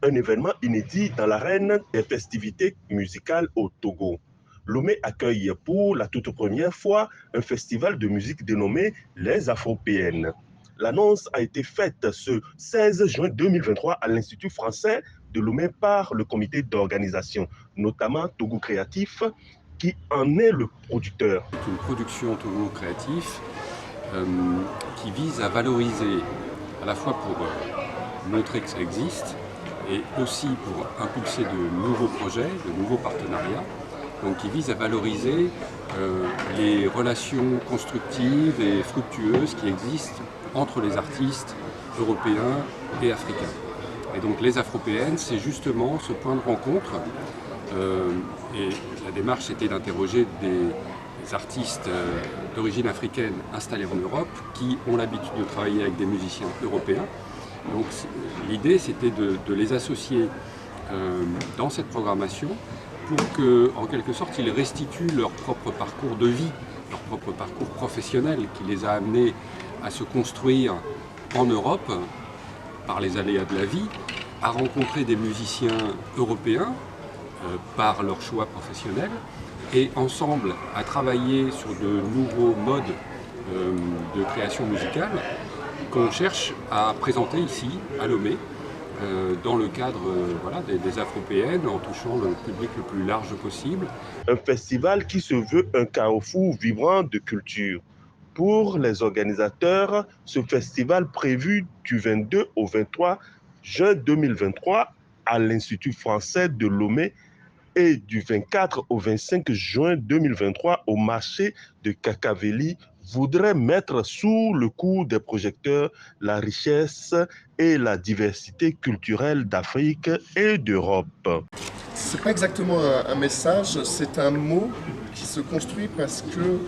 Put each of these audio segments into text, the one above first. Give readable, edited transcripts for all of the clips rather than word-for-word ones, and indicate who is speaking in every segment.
Speaker 1: un événement inédit dans l'arène des festivités musicales au Togo. Lomé accueille pour la toute première fois un festival de musique dénommé les Afropéennes. L'annonce a été faite ce 16 juin 2023 à l'Institut français de Lomé par le comité d'organisation, notamment Togo Créatif, qui en est le producteur.
Speaker 2: C'est une production Togo Créatif qui vise à valoriser à la fois pour montrer que ça existe et aussi pour impulser de nouveaux projets, de nouveaux partenariats, donc qui vise à valoriser les relations constructives et fructueuses qui existent entre les artistes européens et africains. Et donc les Afropéennes, c'est justement ce point de rencontre. Et la démarche était d'interroger des artistes d'origine africaine installés en Europe qui ont l'habitude de travailler avec des musiciens européens. Donc l'idée c'était de les associer dans cette programmation pour qu'en quelque sorte ils restituent leur propre parcours de vie, leur propre parcours professionnel qui les a amenés à se construire en Europe par les aléas de la vie, à rencontrer des musiciens européens par leur choix professionnel et ensemble à travailler sur de nouveaux modes de création musicale qu'on cherche à présenter ici à Lomé dans le cadre des Afropéennes en touchant le public le plus large possible.
Speaker 1: Un festival qui se veut un carrefour vibrant de culture. Pour les organisateurs, ce festival prévu du 22 au 23 juin 2023 à l'Institut français de Lomé et du 24 au 25 juin 2023 au marché de Kakaveli voudrait mettre sous le coup des projecteurs la richesse et la diversité culturelle d'Afrique et d'Europe.
Speaker 3: C'est pas exactement un message, c'est un mot qui se construit parce que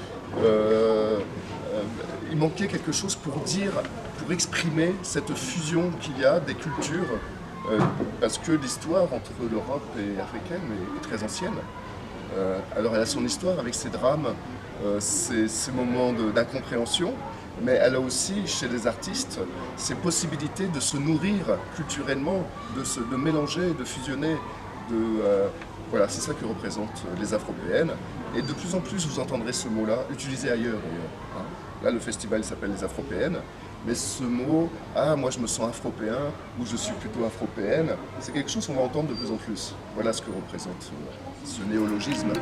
Speaker 3: il manquait quelque chose pour dire, pour exprimer cette fusion qu'il y a des cultures. Parce que l'histoire entre l'Europe et l'africaine est très ancienne. Alors elle a son histoire avec ses drames, ces moments d'incompréhension, mais elle a aussi chez les artistes ces possibilités de se nourrir culturellement, de mélanger, de fusionner. Voilà, c'est ça que représentent les Afropéennes. Et de plus en plus vous entendrez ce mot-là utilisé ailleurs d'ailleurs. Hein. Là le festival s'appelle les Afropéennes. Mais ce mot, ah moi je me sens afropéen ou je suis plutôt afropéenne, c'est quelque chose qu'on va entendre de plus en plus. Voilà ce que représente ce néologisme.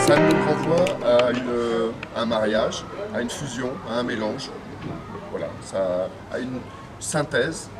Speaker 3: Ça nous renvoie à un mariage, à une fusion, à un mélange. Voilà, à une synthèse.